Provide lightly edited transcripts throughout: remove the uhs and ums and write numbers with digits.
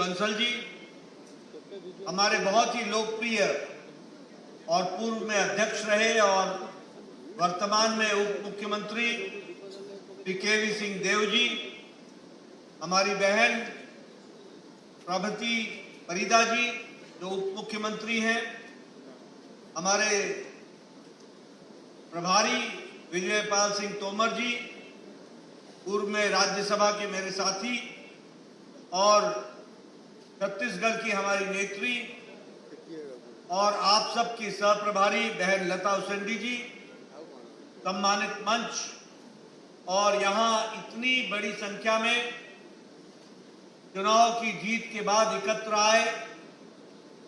बंसल जी, हमारे बहुत ही लोकप्रिय और पूर्व में अध्यक्ष रहे और वर्तमान में उप मुख्यमंत्री श्री केवी सिंह देव जी, हमारी बहन प्रभाती परिदा जी जो उप मुख्यमंत्री हैं, हमारे प्रभारी विजयपाल सिंह तोमर जी, पूर्व में राज्यसभा के मेरे साथी, और छत्तीसगढ़ की हमारी नेत्री और आप सबकी सहप्रभारी बहन लता उसेंडी जी, सम्मानित मंच और यहाँ इतनी बड़ी संख्या में चुनाव की जीत के बाद एकत्र आए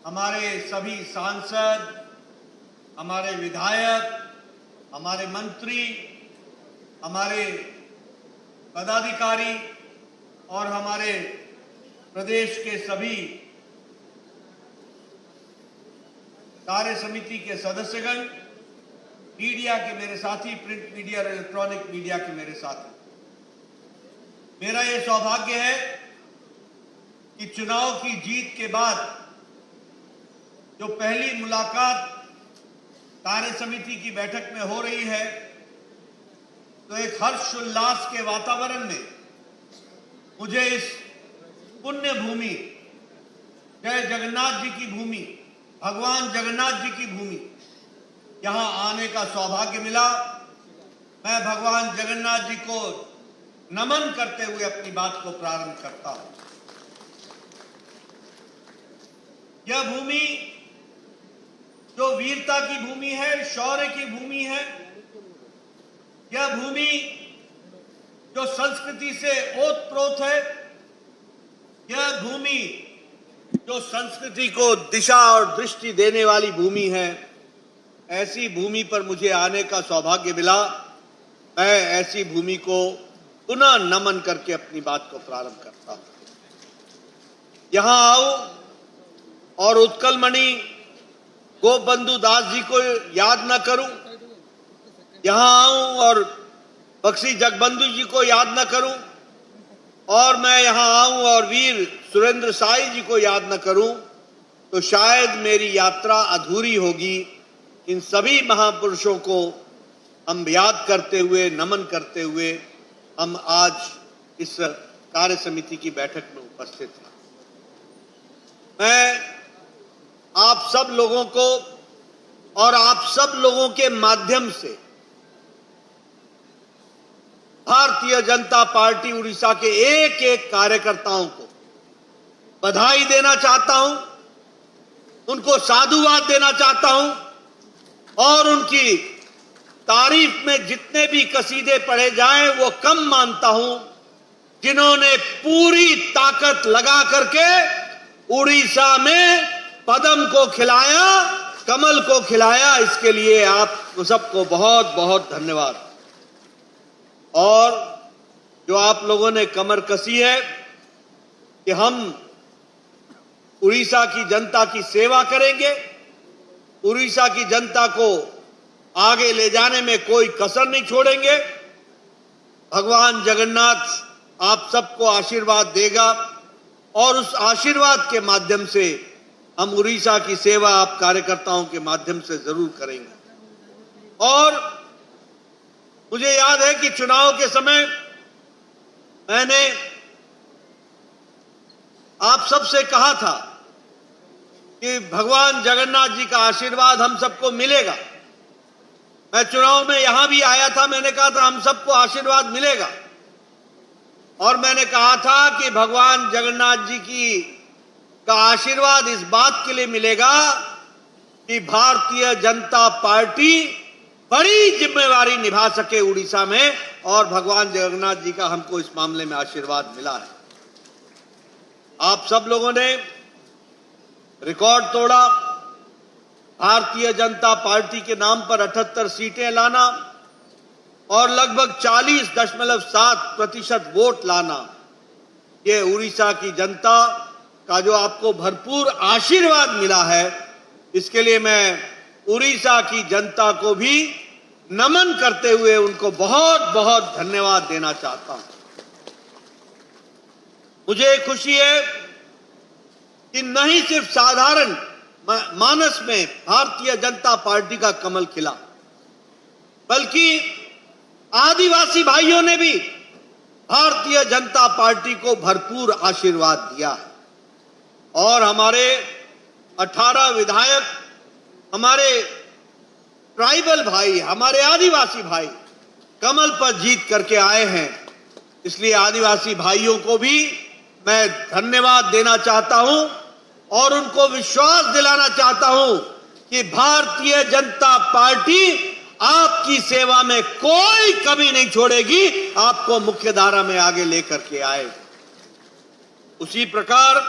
हमारे सभी सांसद, हमारे विधायक, हमारे मंत्री, हमारे पदाधिकारी और हमारे प्रदेश के सभी कार्य समिति के सदस्यगण, मीडिया के मेरे साथी, प्रिंट मीडिया और इलेक्ट्रॉनिक मीडिया के मेरे साथी, मेरा ये सौभाग्य है कि चुनाव की जीत के बाद जो पहली मुलाकात कार्य समिति की बैठक में हो रही है, तो एक हर्षोल्लास के वातावरण में मुझे इस पुण्य भूमि, जय जगन्नाथ जी की भूमि, भगवान जगन्नाथ जी की भूमि, यहां आने का सौभाग्य मिला। मैं भगवान जगन्नाथ जी को नमन करते हुए अपनी बात को प्रारंभ करता हूं। यह भूमि जो वीरता की भूमि है, शौर्य की भूमि है, यह भूमि जो संस्कृति से ओतप्रोत है, यह भूमि जो संस्कृति को दिशा और दृष्टि देने वाली भूमि है, ऐसी भूमि पर मुझे आने का सौभाग्य मिला। मैं ऐसी भूमि को पुनः नमन करके अपनी बात को प्रारंभ करता हूं। यहां आऊं और उत्कलमणि गोपबंधु दास जी को याद न करूं, यहां आऊं और बख्शी जगबंधु जी को याद न करूं, और मैं यहां आऊं और वीर सुरेंद्र साई जी को याद न करूं, तो शायद मेरी यात्रा अधूरी होगी। इन सभी महापुरुषों को हम याद करते हुए, नमन करते हुए हम आज इस कार्य समिति की बैठक में उपस्थित हैं। मैं आप सब लोगों को और आप सब लोगों के माध्यम से भारतीय जनता पार्टी उड़ीसा के एक एक कार्यकर्ताओं को बधाई देना चाहता हूं, उनको साधुवाद देना चाहता हूं और उनकी तारीफ में जितने भी कसीदे पढ़े जाएं वो कम मानता हूं, जिन्होंने पूरी ताकत लगा करके उड़ीसा में पद्म को खिलाया, कमल को खिलाया। इसके लिए आप सबको बहुत बहुत धन्यवाद। और जो आप लोगों ने कमर कसी है कि हम उड़ीसा की जनता की सेवा करेंगे, उड़ीसा की जनता को आगे ले जाने में कोई कसर नहीं छोड़ेंगे। भगवान जगन्नाथ आप सबको आशीर्वाद देगा और उस आशीर्वाद के माध्यम से हम उड़ीसा की सेवा आप कार्यकर्ताओं के माध्यम से जरूर करेंगे। और मुझे याद है कि चुनाव के समय मैंने आप सबसे कहा था कि भगवान जगन्नाथ जी का आशीर्वाद हम सबको मिलेगा। मैं चुनाव में यहां भी आया था, मैंने कहा था हम सबको आशीर्वाद मिलेगा, और मैंने कहा था कि भगवान जगन्नाथ जी की का आशीर्वाद इस बात के लिए मिलेगा कि भारतीय जनता पार्टी बड़ी जिम्मेवारी निभा सके उड़ीसा में, और भगवान जगन्नाथ जी का हमको इस मामले में आशीर्वाद मिला है। आप सब लोगों ने रिकॉर्ड तोड़ा, भारतीय जनता पार्टी के नाम पर 78 सीटें लाना और लगभग 40.7% वोट लाना। ये उड़ीसा की जनता का जो आपको भरपूर आशीर्वाद मिला है, इसके लिए मैं उड़ीसा की जनता को भी नमन करते हुए उनको बहुत बहुत धन्यवाद देना चाहता हूं। मुझे खुशी है कि न ही सिर्फ साधारण मानस में भारतीय जनता पार्टी का कमल खिला, बल्कि आदिवासी भाइयों ने भी भारतीय जनता पार्टी को भरपूर आशीर्वाद दिया है। और हमारे 18 विधायक, हमारे ट्राइबल भाई, हमारे आदिवासी भाई कमल पर जीत करके आए हैं। इसलिए आदिवासी भाइयों को भी मैं धन्यवाद देना चाहता हूं और उनको विश्वास दिलाना चाहता हूं कि भारतीय जनता पार्टी आपकी सेवा में कोई कमी नहीं छोड़ेगी, आपको मुख्यधारा में आगे लेकर के आए। उसी प्रकार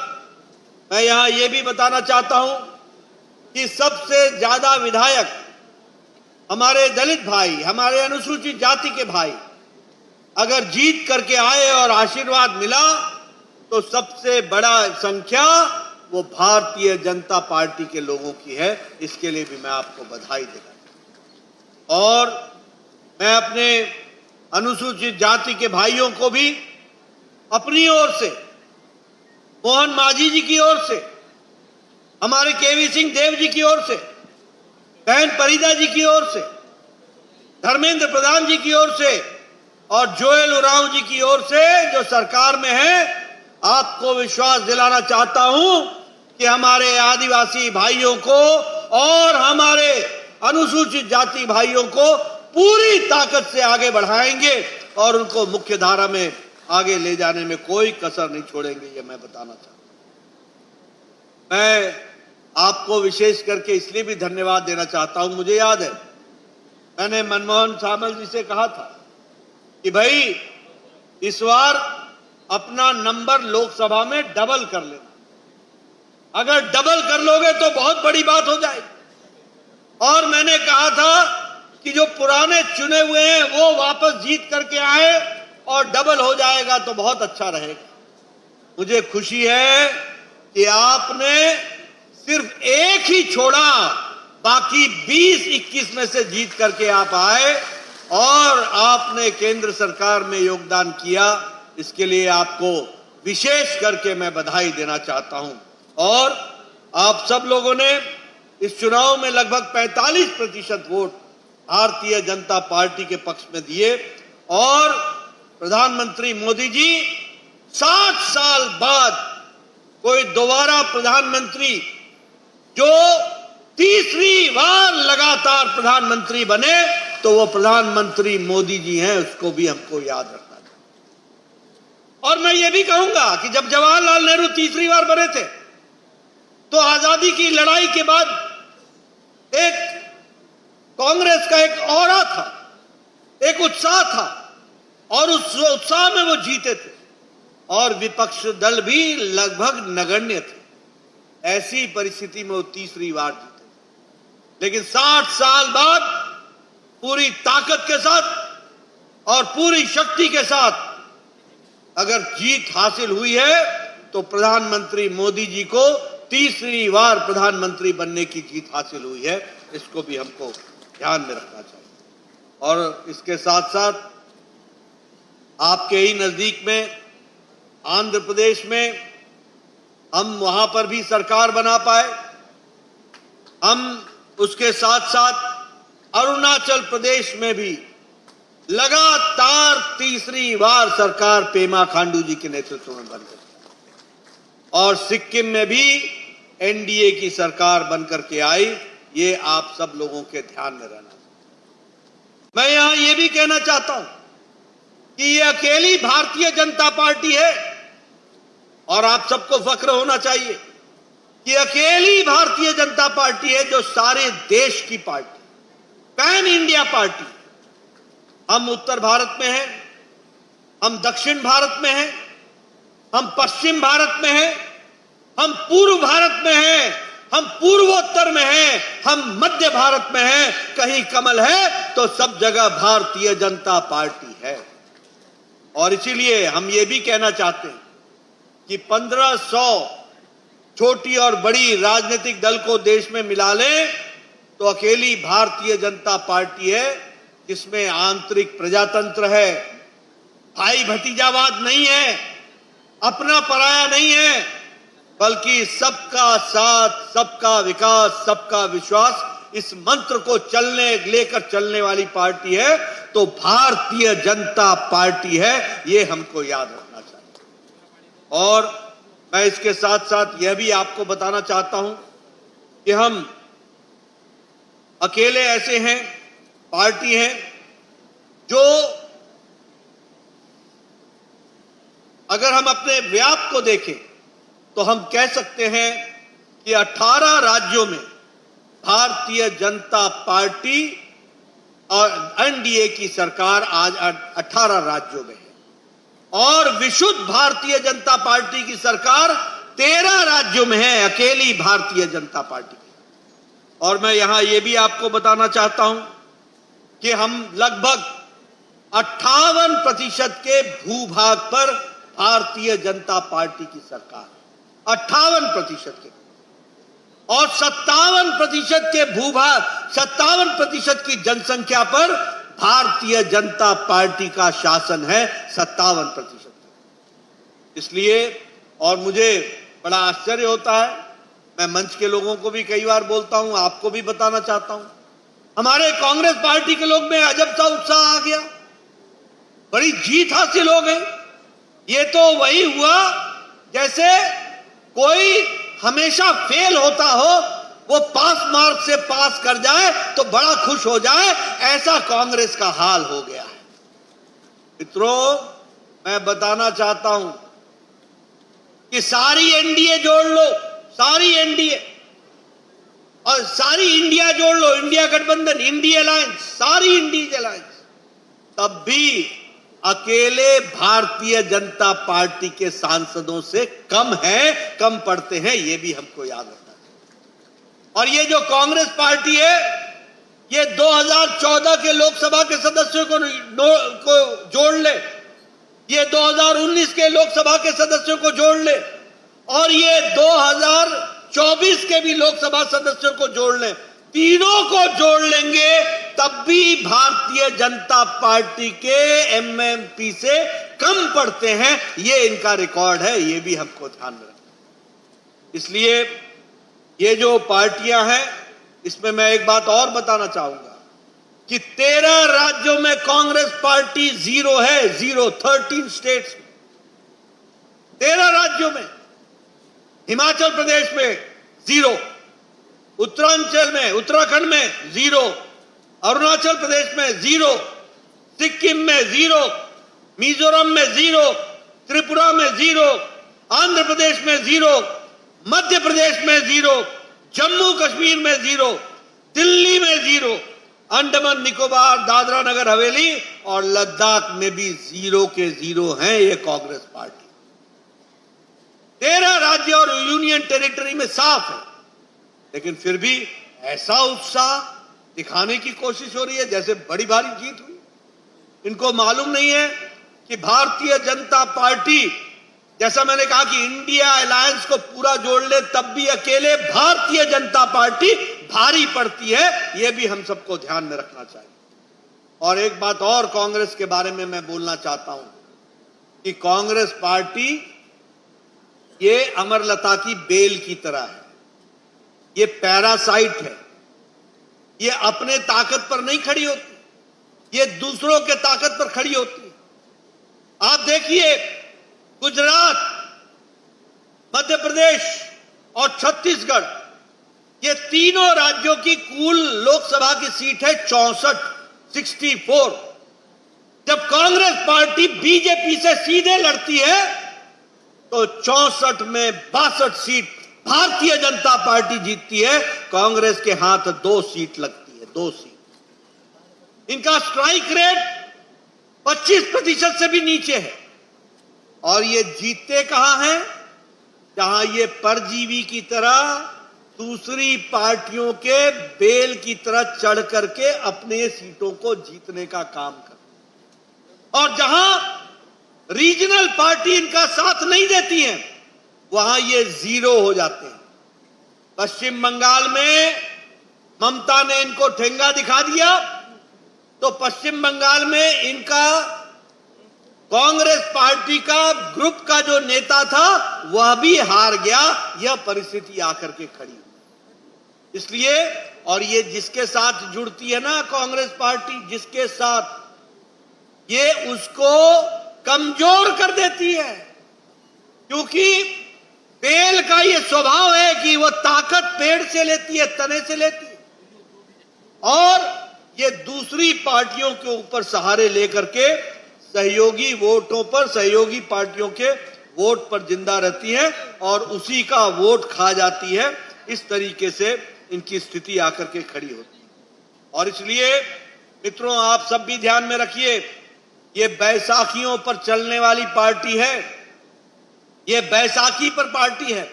मैं यहां यह भी बताना चाहता हूं कि सबसे ज्यादा विधायक हमारे दलित भाई, हमारे अनुसूचित जाति के भाई अगर जीत करके आए और आशीर्वाद मिला तो सबसे बड़ा संख्या वो भारतीय जनता पार्टी के लोगों की है। इसके लिए भी मैं आपको बधाई देता हूं। और मैं अपने अनुसूचित जाति के भाइयों को भी अपनी ओर से, मोहन मांझी जी की ओर से, हमारे केवी सिंह देव जी की ओर से, बहन परिदा जी की ओर से, धर्मेंद्र प्रधान जी की ओर से और जोएल उरांव जी की ओर से जो सरकार में है, आपको विश्वास दिलाना चाहता हूं कि हमारे आदिवासी भाइयों को और हमारे अनुसूचित जाति भाइयों को पूरी ताकत से आगे बढ़ाएंगे और उनको मुख्य धारा में आगे ले जाने में कोई कसर नहीं छोड़ेंगे। ये मैं बताना चाहता हूं। मैं आपको विशेष करके इसलिए भी धन्यवाद देना चाहता हूं। मुझे याद है मैंने मनमोहन सामल जी से कहा था कि भाई इस बार अपना नंबर लोकसभा में डबल कर लेना। अगर डबल कर लोगे तो बहुत बड़ी बात हो जाएगी। और मैंने कहा था कि जो पुराने चुने हुए हैं वो वापस जीत करके आए और डबल हो जाएगा तो बहुत अच्छा रहेगा। मुझे खुशी है कि आपने सिर्फ एक ही छोड़ा, बाकी 20-21 में से जीत करके आप आए और आपने केंद्र सरकार में योगदान किया। इसके लिए आपको विशेष करके मैं बधाई देना चाहता हूं। और आप सब लोगों ने इस चुनाव में लगभग 45% वोट भारतीय जनता पार्टी के पक्ष में दिए और प्रधानमंत्री मोदी जी 60 साल बाद कोई दोबारा प्रधानमंत्री जो तीसरी बार लगातार प्रधानमंत्री बने तो वो प्रधानमंत्री मोदी जी हैं, उसको भी हमको याद रखना चाहिए। और मैं ये भी कहूंगा कि जब जवाहरलाल नेहरू तीसरी बार बने थे तो आजादी की लड़ाई के बाद एक कांग्रेस का एक ऑरा था, एक उत्साह था और उस उत्साह में वो जीते थे और विपक्ष दल भी लगभग नगण्य थे। ऐसी परिस्थिति में वो तीसरी बार जीते। लेकिन 60 साल बाद पूरी ताकत के साथ और पूरी शक्ति के साथ अगर जीत हासिल हुई है तो प्रधानमंत्री मोदी जी को तीसरी बार प्रधानमंत्री बनने की जीत हासिल हुई है। इसको भी हमको ध्यान में रखना चाहिए। और इसके साथ साथ आपके ही नजदीक में आंध्र प्रदेश में हम वहां पर भी सरकार बना पाए। हम उसके साथ साथ अरुणाचल प्रदेश में भी लगातार तीसरी बार सरकार पेमा खांडू जी के नेतृत्व में बन गई और सिक्किम में भी एनडीए की सरकार बनकर के आई। ये आप सब लोगों के ध्यान में रहना। मैं यहां ये भी कहना चाहता हूं कि ये अकेली भारतीय जनता पार्टी है और आप सबको फख्र होना चाहिए कि अकेली भारतीय जनता पार्टी है जो सारे देश की पार्टी, पैन इंडिया पार्टी। हम उत्तर भारत में हैं, हम दक्षिण भारत में हैं, हम पश्चिम भारत में हैं, हम पूर्व भारत में हैं, हम पूर्वोत्तर में हैं, हम मध्य भारत में हैं। कहीं कमल है तो सब जगह भारतीय जनता पार्टी है। और इसीलिए हम ये भी कहना चाहते हैं कि 1500 छोटी और बड़ी राजनीतिक दल को देश में मिला लें तो अकेली भारतीय जनता पार्टी है जिसमें आंतरिक प्रजातंत्र है, भाई भतीजावाद नहीं है, अपना पराया नहीं है, बल्कि सबका साथ, सबका विकास, सबका विश्वास इस मंत्र को लेकर चलने वाली पार्टी है तो भारतीय जनता पार्टी है। ये हमको याद रखना चाहिए। और मैं इसके साथ साथ यह भी आपको बताना चाहता हूं कि हम अकेले ऐसे हैं, पार्टी है जो अगर हम अपने व्याप को देखें तो हम कह सकते हैं कि 18 राज्यों में भारतीय जनता पार्टी और एनडीए की सरकार आज 18 राज्यों में है और विशुद्ध भारतीय जनता पार्टी की सरकार 13 राज्यों में है, अकेली भारतीय जनता पार्टी की। और मैं यहां यह भी आपको बताना चाहता हूं कि हम लगभग 58% के भूभाग पर भारतीय जनता पार्टी की सरकार, 58% के, और 57% के भूभाग, 57% की जनसंख्या पर भारतीय जनता पार्टी का शासन है, 57%। इसलिए और मुझे बड़ा आश्चर्य होता है, मैं मंच के लोगों को भी कई बार बोलता हूं, आपको भी बताना चाहता हूं, हमारे कांग्रेस पार्टी के लोग में अजब सा उत्साह आ गया, बड़ी जीत हासिल हो गई। ये तो वही हुआ जैसे कोई हमेशा फेल होता हो, वो पास मार्क से पास कर जाए तो बड़ा खुश हो जाए, ऐसा कांग्रेस का हाल हो गया है। मित्रों, मैं बताना चाहता हूं कि सारी एनडीए जोड़ लो, सारी एनडीए और सारी इंडिया जोड़ लो, इंडिया गठबंधन, इंडिया अलायंस, सारी इंडिया अलायंस, तब भी अकेले भारतीय जनता पार्टी के सांसदों से कम है, कम पड़ते हैं, यह भी हमको याद रखना चाहिए। और ये जो कांग्रेस पार्टी है, ये 2014 के लोकसभा के सदस्यों को जोड़ ले, ये 2019 के लोकसभा के सदस्यों को जोड़ ले और ये 2024 के भी लोकसभा सदस्यों को जोड़ ले, तीनों को जोड़ लेंगे तब भी भारतीय जनता पार्टी के एमएमपी से कम पड़ते हैं। ये इनका रिकॉर्ड है, ये भी हमको ध्यान में रखना। इसलिए ये जो पार्टियां हैं, इसमें मैं एक बात और बताना चाहूंगा कि 13 राज्यों में कांग्रेस पार्टी जीरो है, जीरो, 13 स्टेट्स में, 13 राज्यों में, हिमाचल प्रदेश में जीरो, उत्तरांचल में, उत्तराखंड में जीरो, अरुणाचल प्रदेश में जीरो, सिक्किम में जीरो, मिजोरम में जीरो, त्रिपुरा में जीरो, आंध्र प्रदेश में जीरो, मध्य प्रदेश में जीरो, जम्मू कश्मीर में जीरो, दिल्ली में जीरो, अंडमान निकोबार, दादरा नगर हवेली और लद्दाख में भी जीरो के जीरो हैं ये कांग्रेस पार्टी। 13 राज्य और यूनियन टेरिटरी में साफ है, लेकिन फिर भी ऐसा उत्साह दिखाने की कोशिश हो रही है जैसे बड़ी भारी जीत हुई। इनको मालूम नहीं है कि भारतीय जनता पार्टी, जैसा मैंने कहा कि इंडिया अलायंस को पूरा जोड़ ले तब भी अकेले भारतीय जनता पार्टी भारी पड़ती है, यह भी हम सबको ध्यान में रखना चाहिए। और एक बात और कांग्रेस के बारे में मैं बोलना चाहता हूं कि कांग्रेस पार्टी ये अमरलता की बेल की तरह है, ये पैरासाइट है, ये अपने ताकत पर नहीं खड़ी होती, ये दूसरों के ताकत पर खड़ी होती है। आप देखिए, गुजरात, मध्य प्रदेश और छत्तीसगढ़, ये तीनों राज्यों की कुल लोकसभा की सीट है 64। जब कांग्रेस पार्टी बीजेपी से सीधे लड़ती है तो 64 में 62 सीट भारतीय जनता पार्टी जीतती है, कांग्रेस के हाथ 2 सीट लगती है, 2 सीट। इनका स्ट्राइक रेट 25% से भी नीचे है और ये जीतते कहां हैं? जहां ये परजीवी की तरह दूसरी पार्टियों के बेल की तरह चढ़ करके अपने सीटों को जीतने का काम कर, और जहां रीजनल पार्टी इनका साथ नहीं देती हैं, वहां ये जीरो हो जाते हैं। पश्चिम बंगाल में ममता ने इनको ठेंगा दिखा दिया तो पश्चिम बंगाल में इनका कांग्रेस पार्टी का ग्रुप का जो नेता था वह भी हार गया। यह परिस्थिति आकर के खड़ी हुई। इसलिए, और ये जिसके साथ जुड़ती है ना कांग्रेस पार्टी, जिसके साथ, ये उसको कमजोर कर देती है। क्योंकि बेल का ये स्वभाव है कि वो ताकत पेड़ से लेती है, तने से लेती है, और ये दूसरी पार्टियों के ऊपर सहारे लेकर के सहयोगी वोटों पर, सहयोगी पार्टियों के वोट पर जिंदा रहती है और उसी का वोट खा जाती है। इस तरीके से इनकी स्थिति आकर के खड़ी होती है। और इसलिए मित्रों, आप सब भी ध्यान में रखिए, ये बैसाखियों पर चलने वाली पार्टी है, ये बैसाखी पर पार्टी है,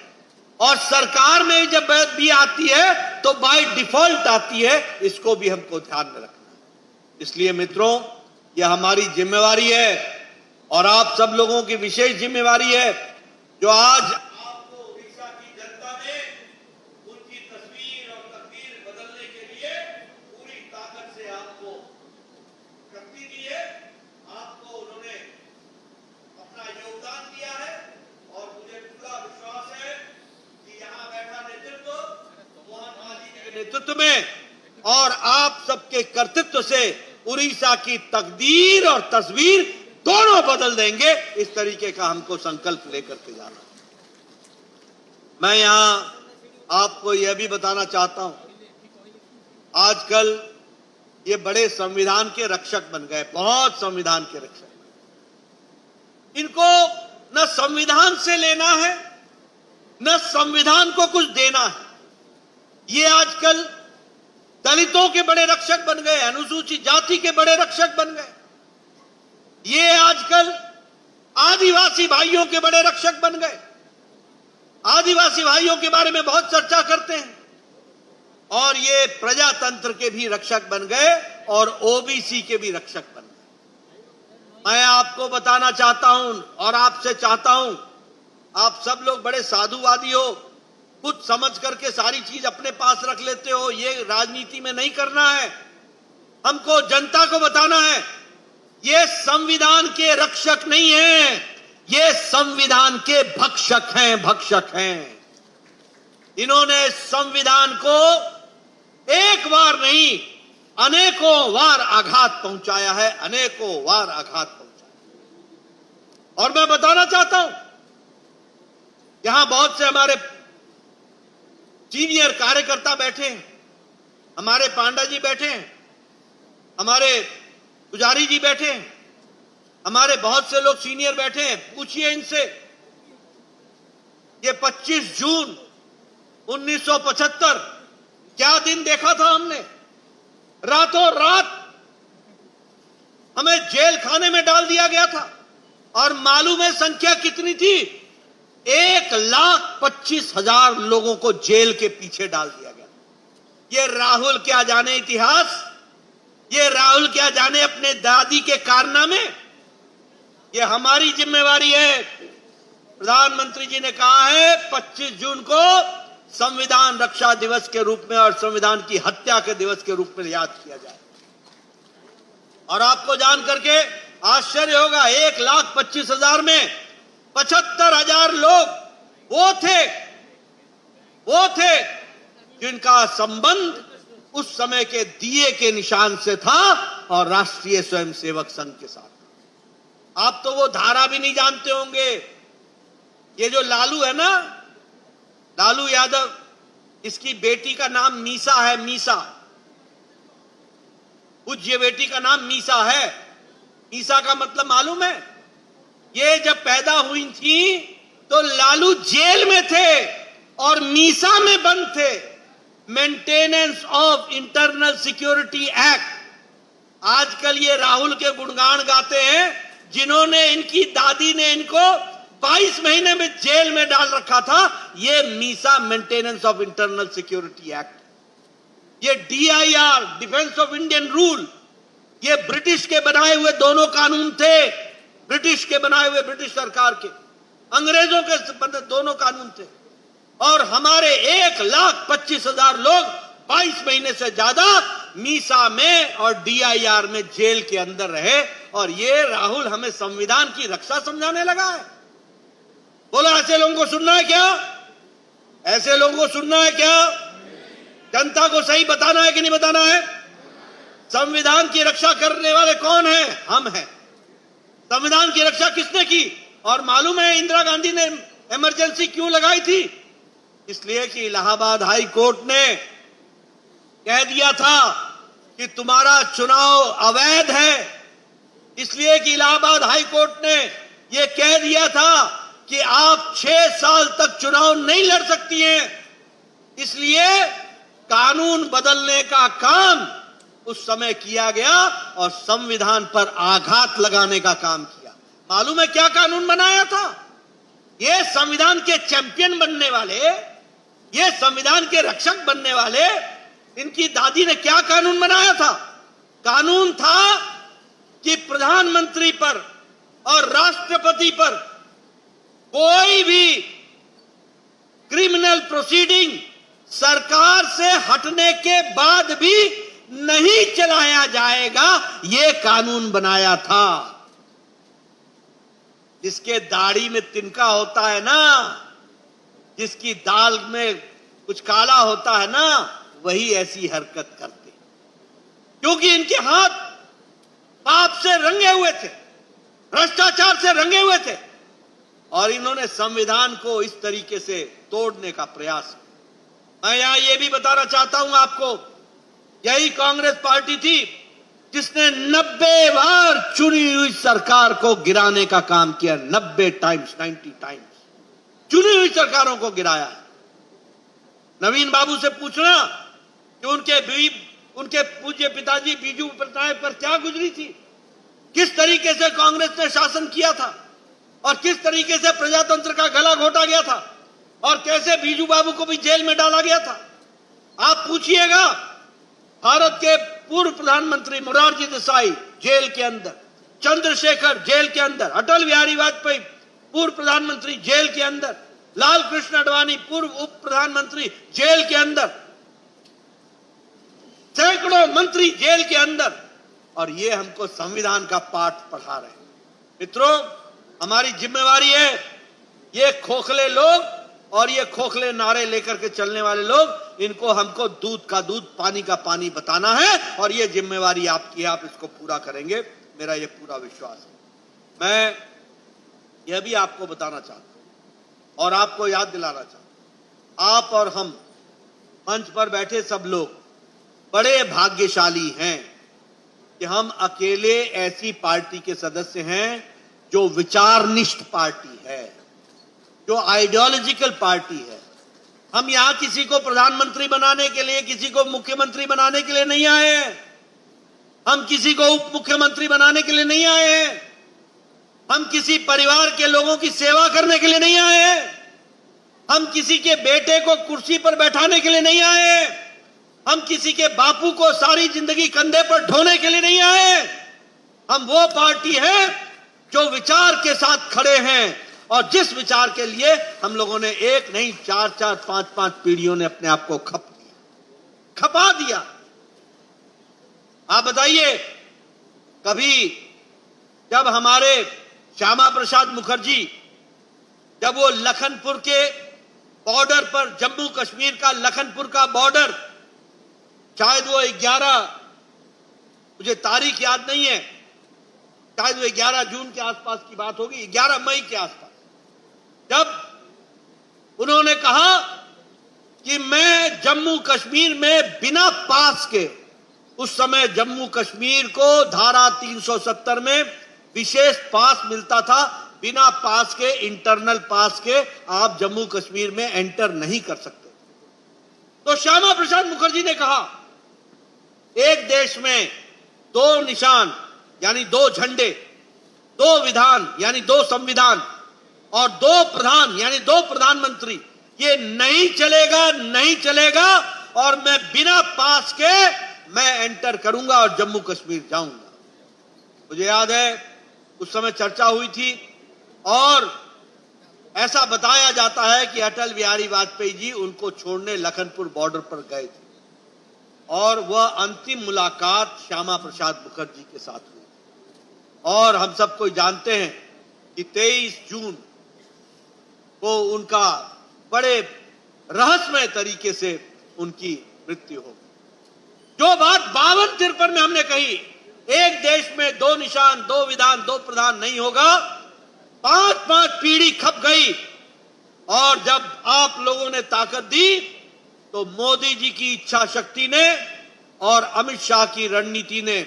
और सरकार में जब भी आती है तो बाय डिफॉल्ट आती है। इसको भी हमको ध्यान में रखना है। इसलिए मित्रों, यह हमारी जिम्मेवारी है और आप सब लोगों की विशेष जिम्मेवारी है, जो आज आपको उड़ीसा की जनता ने उनकी तस्वीर और तकदीर बदलने के लिए पूरी ताकत से आपको शक्ति दी है। आपको उन्होंने अपना योगदान दिया है और मुझे पूरा विश्वास है कि यहां बैठा नेतृत्व मोहन मांझी जी के नेतृत्व में और आप सबके कर्तृत्व से उड़ीसा की तकदीर और तस्वीर दोनों बदल देंगे। इस तरीके का हमको संकल्प लेकर के जाना। मैं यहां आपको यह भी बताना चाहता हूं, आजकल ये बड़े संविधान के रक्षक बन गए, बहुत संविधान के रक्षक। इनको न संविधान से लेना है, न संविधान को कुछ देना है। ये आजकल दलितों के बड़े रक्षक बन गए, अनुसूचित जाति के बड़े रक्षक बन गए। ये आजकल आदिवासी भाइयों के बड़े रक्षक बन गए। आदिवासी भाइयों के बारे में बहुत चर्चा करते हैं, और ये प्रजातंत्र के भी रक्षक बन गए और ओबीसी के भी रक्षक बन गए। मैं आपको बताना चाहता हूं और आपसे चाहता हूं, आप सब लोग बड़े साधुवादी हो, कुछ समझ करके सारी चीज अपने पास रख लेते हो। ये राजनीति में नहीं करना है। हमको जनता को बताना है, ये संविधान के रक्षक नहीं हैं, ये संविधान के भक्षक हैं, भक्षक हैं। इन्होंने संविधान को एक बार नहीं, अनेकों बार आघात पहुंचाया है, अनेकों बार आघात पहुंचाया। और मैं बताना चाहता हूं, यहां बहुत से हमारे सीनियर कार्यकर्ता बैठे हैं, हमारे पांडा जी बैठे हैं, हमारे पुजारी जी बैठे हैं, हमारे बहुत से लोग सीनियर बैठे हैं। पूछिए इनसे, ये 25 जून 1975 क्या दिन देखा था हमने? रातों रात हमें जेल खाने में डाल दिया गया था, और मालूम है संख्या कितनी थी? 1,25,000 लोगों को जेल के पीछे डाल दिया गया। ये राहुल क्या जाने इतिहास, ये राहुल क्या जाने अपने दादी के कारनामे। ये हमारी जिम्मेवारी है। प्रधानमंत्री जी ने कहा है 25 जून को संविधान रक्षा दिवस के रूप में और संविधान की हत्या के दिवस के रूप में याद किया जाए। और आपको जान करके आश्चर्य होगा, 1,25,000 में 75,000 लोग वो थे जिनका संबंध उस समय के दिए के निशान से था और राष्ट्रीय स्वयंसेवक संघ के साथ। आप तो वो धारा भी नहीं जानते होंगे। ये जो लालू है ना, लालू यादव, इसकी बेटी का नाम मीसा है, मीसा। पूज्य बेटी का नाम मीसा है। मीसा का मतलब मालूम है? ये जब पैदा हुई थी तो लालू जेल में थे और मीसा में बंद थे। Maintenance of internal security act. आजकल ये राहुल के गुणगान गाते हैं, जिन्होंने, इनकी दादी ने इनको 22 महीने में जेल में डाल रखा था। ये Misa maintenance of internal security act, ये DIR defence of Indian rule, ये ब्रिटिश के बनाए हुए दोनों कानून थे। ब्रिटिश के बनाए हुए, ब्रिटिश सरकार के, अंग्रेजों के दोनों कानून थे। और हमारे 1,25,000 लोग 22 महीने से ज्यादा मीसा में और DIR में जेल के अंदर रहे और ये राहुल हमें संविधान की रक्षा समझाने लगा है। बोलो, ऐसे लोगों को सुनना है क्या? ऐसे लोगों को सुनना है क्या? जनता को सही बताना है कि नहीं बताना है? संविधान की रक्षा करने वाले कौन हैं? हम हैं। संविधान की रक्षा किसने की? और मालूम है इंदिरा गांधी ने इमरजेंसी क्यों लगाई थी? इसलिए कि इलाहाबाद हाई कोर्ट ने कह दिया था कि तुम्हारा चुनाव अवैध है। इसलिए कि इलाहाबाद हाई कोर्ट ने यह कह दिया था कि आप 6 साल तक चुनाव नहीं लड़ सकती हैं। इसलिए कानून बदलने का काम उस समय किया गया और संविधान पर आघात लगाने का काम किया। मालूम है क्या कानून बनाया था? ये संविधान के चैंपियन बनने वाले, ये संविधान के रक्षक बनने वाले, इनकी दादी ने क्या कानून बनाया था? कानून था कि प्रधानमंत्री पर और राष्ट्रपति पर कोई भी क्रिमिनल प्रोसीडिंग सरकार से हटने के बाद भी नहीं चलाया जाएगा। यह कानून बनाया था। जिसके दाढ़ी में तिनका होता है ना, जिसकी दाल में कुछ काला होता है ना, वही ऐसी हरकत करते, क्योंकि इनके हाथ पाप से रंगे हुए थे, भ्रष्टाचार से रंगे हुए थे और इन्होंने संविधान को इस तरीके से तोड़ने का प्रयास किया। मैं यहां यह भी बताना चाहता हूं आपको, यही कांग्रेस पार्टी थी जिसने 90 बार चुनी हुई सरकार को गिराने का काम किया। 90 टाइम्स, 90 टाइम्स चुनी हुई सरकारों को गिराया है। नवीन बाबू से पूछना कि उनके पूज्य पिताजी बीजू पटनायक पर क्या गुजरी थी, किस तरीके से कांग्रेस ने शासन किया था और किस तरीके से प्रजातंत्र का गला घोटा गया था और कैसे बीजू बाबू को भी जेल में डाला गया था। आप पूछिएगा, भारत के पूर्व प्रधानमंत्री मोरारजी देसाई जेल के अंदर, चंद्रशेखर जेल के अंदर, अटल बिहारी वाजपेयी पूर्व प्रधानमंत्री जेल के अंदर, लाल कृष्ण आडवाणी पूर्व उप प्रधानमंत्री जेल के अंदर, सैकड़ों मंत्री जेल के अंदर, और ये हमको संविधान का पाठ पढ़ा रहे हैं। मित्रों, हमारी जिम्मेवारी है ये खोखले लोग और ये खोखले नारे लेकर के चलने वाले लोग, इनको हमको दूध का दूध, पानी का पानी बताना है और ये जिम्मेवारी आपकी है। आप इसको पूरा करेंगे, मेरा ये पूरा विश्वास है। मैं यह भी आपको बताना चाहता हूं और आपको याद दिलाना चाहता हूं, आप और हम मंच पर बैठे सब लोग बड़े भाग्यशाली हैं कि हम अकेले ऐसी पार्टी के सदस्य हैं जो विचारनिष्ठ पार्टी है, जो आइडियोलॉजिकल पार्टी है। हम यहां किसी को प्रधानमंत्री बनाने के लिए, किसी को मुख्यमंत्री बनाने के लिए नहीं आए हैं। हम किसी को उप मुख्यमंत्री बनाने के लिए नहीं आए हैं। हम किसी परिवार के लोगों की सेवा करने के लिए नहीं आए हैं। हम किसी के बेटे को कुर्सी पर बैठाने के लिए नहीं आए हैं। हम किसी के बापू को सारी जिंदगी कंधे पर ढोने के लिए नहीं आए। हम वो पार्टी है जो विचार के साथ खड़े हैं और जिस विचार के लिए हम लोगों ने एक नहीं 4-4, 5-5 पीढ़ियों ने अपने आप को खपा दिया। आप बताइए, कभी जब हमारे श्यामा प्रसाद मुखर्जी, जब वो लखनपुर के बॉर्डर पर, जम्मू कश्मीर का लखनपुर का बॉर्डर, शायद वो 11, मुझे तारीख याद नहीं है, शायद वो 11 जून के आसपास की बात होगी, 11 मई के आसपास, जब उन्होंने कहा कि मैं जम्मू कश्मीर में बिना पास के, उस समय जम्मू कश्मीर को धारा 370 में विशेष पास मिलता था, बिना पास के, इंटरनल पास के आप जम्मू कश्मीर में एंटर नहीं कर सकते। तो श्यामा प्रसाद मुखर्जी ने कहा, एक देश में 2 निशान यानी 2 झंडे, 2 विधान यानी 2 संविधान और 2 प्रधान यानी 2 प्रधानमंत्री, ये नहीं चलेगा, नहीं चलेगा। और मैं बिना पास के मैं एंटर करूंगा और जम्मू कश्मीर जाऊंगा। मुझे याद है उस समय चर्चा हुई थी और ऐसा बताया जाता है कि अटल बिहारी वाजपेयी जी उनको छोड़ने लखनपुर बॉर्डर पर गए थे और वह अंतिम मुलाकात श्यामा प्रसाद मुखर्जी के साथ हुई और हम सब कोई जानते हैं कि 23 जून को उनका बड़े रहस्यमय तरीके से उनकी मृत्यु हो गई। जो बात 52-53 में हमने कही, एक देश में 2 निशान, 2 विधान, 2 प्रधान नहीं होगा, 5-5 पीढ़ी खप गई। और जब आप लोगों ने ताकत दी तो मोदी जी की इच्छा शक्ति ने और अमित शाह की रणनीति ने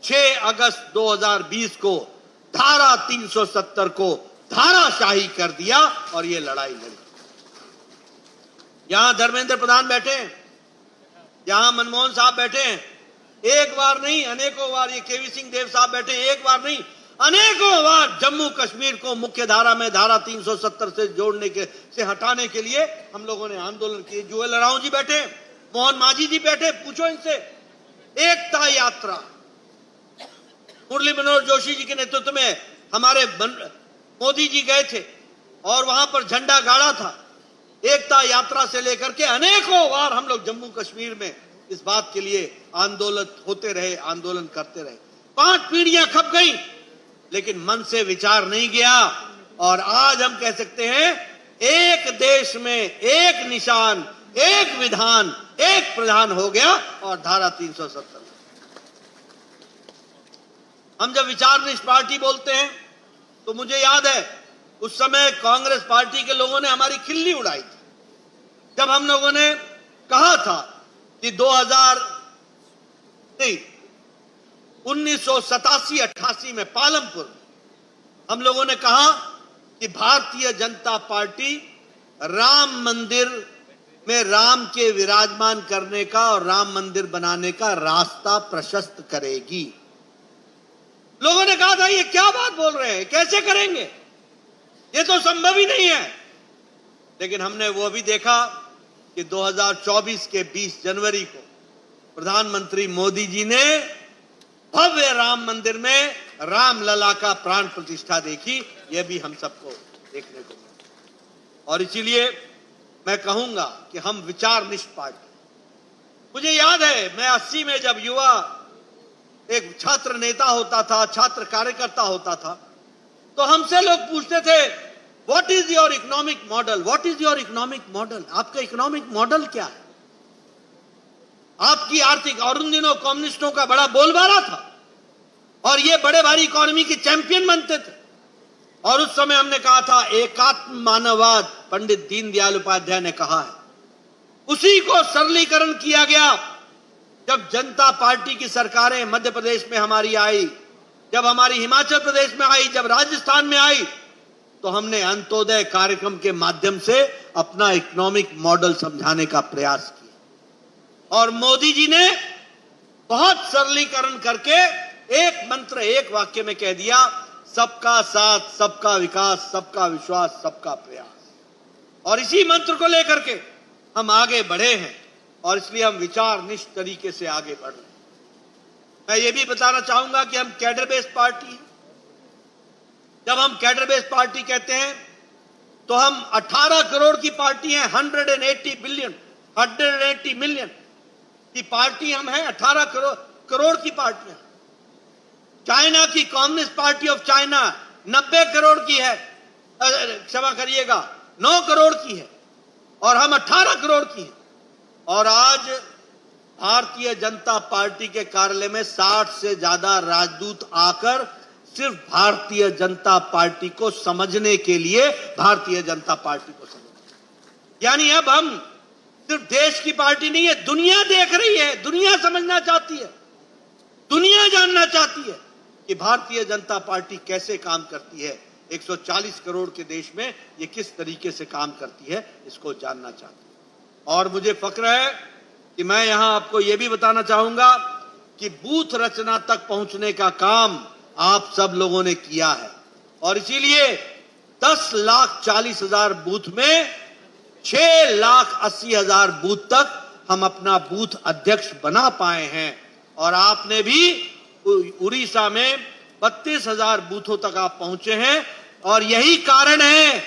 6 अगस्त 2020 को धारा 370 को धाराशाही कर दिया और ये लड़ाई लड़ी। यहां धर्मेंद्र प्रधान बैठे हैं, यहां मनमोहन साहब बैठे हैं, एक बार नहीं अनेकों बार, ये केवी सिंह देव साहब बैठे हैं, एक बार नहीं अनेकों बार जम्मू कश्मीर को मुख्य धारा में धारा 370 से जोड़ने के से हटाने के लिए हम लोगों ने आंदोलन किए। जुएल राव जी बैठे, मोहन मांझी जी बैठे, पूछो इनसे। एकता यात्रा मुरली मनोहर जोशी जी के नेतृत्व में हमारे मोदी जी गए थे और वहां पर झंडा गाड़ा था। एकता यात्रा से लेकर के अनेकों बार हम लोग जम्मू कश्मीर में इस बात के लिए आंदोलन होते रहे, आंदोलन करते रहे। 5 पीढ़ियां खप गई लेकिन मन से विचार नहीं गया और आज हम कह सकते हैं एक देश में एक निशान, एक विधान, एक प्रधान हो गया और धारा 370। हम जब विचारनिष्ठ पार्टी बोलते हैं तो मुझे याद है उस समय कांग्रेस पार्टी के लोगों ने हमारी खिल्ली उड़ाई थी जब हम लोगों ने कहा था कि 1987-88 में पालमपुर में हम लोगों ने कहा कि भारतीय जनता पार्टी राम मंदिर में राम के विराजमान करने का और राम मंदिर बनाने का रास्ता प्रशस्त करेगी। लोगों ने कहा था ये क्या बात बोल रहे हैं, कैसे करेंगे, ये तो संभव ही नहीं है। लेकिन हमने वो भी देखा कि 2024 के 20 जनवरी को प्रधानमंत्री मोदी जी ने भव्य राम मंदिर में रामलला का प्राण प्रतिष्ठा देखी। यह भी हम सबको देखने को मिला और इसीलिए मैं कहूंगा कि हम विचारनिष्ठ पार्टी। मुझे याद है मैं 80 में जब युवा एक छात्र नेता होता था, छात्र कार्यकर्ता होता था, तो हमसे लोग पूछते थे what is your economic model, what is your economic model, आपका इकोनॉमिक मॉडल क्या है, आपकी आर्थिक। और उन दिनों कम्युनिस्टों का बड़ा बोलबाला था और ये बड़े भारी इकोनॉमी के चैंपियन बनते थे। और उस समय हमने कहा था एकात्म मानववाद, पंडित दीनदयाल उपाध्याय ने कहा है, उसी को सरलीकरण किया गया जब जनता पार्टी की सरकारें मध्य प्रदेश में हमारी आई, जब हमारी हिमाचल प्रदेश में आई, जब राजस्थान में आई, तो हमने अंत्योदय कार्यक्रम के माध्यम से अपना इकोनॉमिक मॉडल समझाने का प्रयास किया। और मोदी जी ने बहुत सरलीकरण करके एक मंत्र, एक वाक्य में कह दिया, सबका साथ, सबका विकास, सबका विश्वास, सबका प्रयास। और इसी मंत्र को लेकर के हम आगे बढ़े हैं और इसलिए हम विचारनिष्ठ तरीके से आगे बढ़ रहे हैं। मैं ये भी बताना चाहूंगा कि हम कैडर बेस्ड पार्टी हैं। जब हम कैडर बेस्ड पार्टी कहते हैं तो हम 18 करोड़ की पार्टी हैं, 180 मिलियन की पार्टी हम हैं, 18 करोड़ की पार्टियां। चाइना की communist party of China 90 crore की है, क्षमा करिएगा 9 करोड़ की है और हम 18 करोड़ की है। और आज भारतीय जनता पार्टी के कार्यालय में 60 से ज्यादा राजदूत आकर सिर्फ भारतीय जनता पार्टी को समझने के लिए भारतीय जनता पार्टी को समझ, यानी अब हम सिर्फ देश की पार्टी नहीं है, दुनिया देख रही है, दुनिया समझना चाहती है, दुनिया जानना चाहती है कि भारतीय जनता पार्टी कैसे काम करती है। 140 करोड़ के देश में ये किस तरीके से काम करती है, इसको जानना चाहती है। और मुझे फक्र है कि मैं यहां आपको यह भी बताना चाहूंगा कि बूथ रचना तक पहुंचने का काम आप सब लोगों ने किया है और इसीलिए 10,40,000 बूथ में 6,80,000 बूथ तक हम अपना बूथ अध्यक्ष बना पाए हैं। और आपने भी उड़ीसा में 32,000 बूथों तक आप पहुंचे हैं और यही कारण है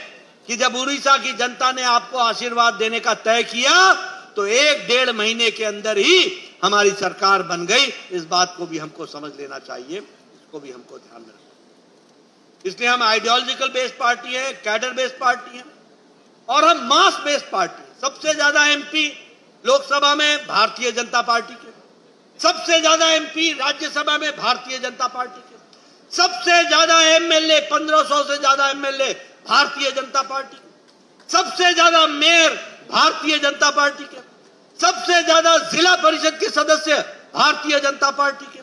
कि जब उड़ीसा की जनता ने आपको आशीर्वाद देने का तय किया तो 1-1.5 महीने के अंदर ही हमारी सरकार बन गई। इस बात को भी हमको समझ लेना चाहिए। को भी हमको ध्यान में रखना। इसलिए हम आइडियोलॉजिकल बेस्ड पार्टी है, कैडर बेस्ड पार्टी है और हम मास बेस्ड पार्टी है। सबसे ज्यादा एमपी लोकसभा में भारतीय जनता पार्टी के, सबसे ज्यादा एमपी राज्यसभा में भारतीय जनता पार्टी के, सबसे ज्यादा एमएलए 1500 से ज्यादा एमएलए भारतीय जनता पार्टी के, सबसे ज्यादा मेयर भारतीय जनता पार्टी के, सबसे ज्यादा जिला परिषद के सदस्य भारतीय जनता पार्टी के,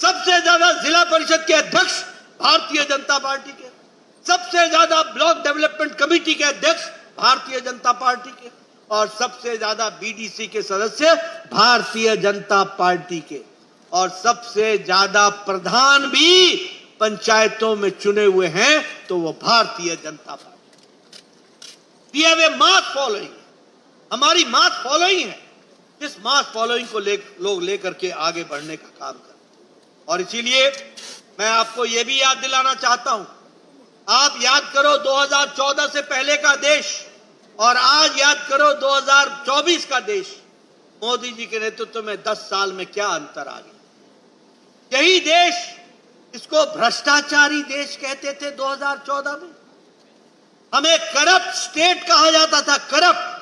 सबसे ज्यादा जिला परिषद के अध्यक्ष भारतीय जनता पार्टी के, सबसे ज्यादा ब्लॉक डेवलपमेंट कमेटी के अध्यक्ष भारतीय जनता पार्टी के और सबसे ज्यादा बीडीसी के सदस्य भारतीय जनता पार्टी के और सबसे ज्यादा प्रधान भी पंचायतों में चुने हुए हैं तो वो Bharatiya Janata Party. We have a mass following, हमारी मास फॉलोइंग है। इस मास फॉलोइंग को लोग लेकर के आगे बढ़ने का काम कर और इसीलिए मैं आपको यह भी याद दिलाना चाहता हूं, आप याद करो 2014 से पहले का देश और आज याद करो 2024 का देश। मोदी जी के नेतृत्व में 10 साल में क्या अंतर आ गया। यही देश, इसको भ्रष्टाचारी देश कहते थे 2014 में, हमें करप्ट स्टेट कहा जाता था, करप्ट।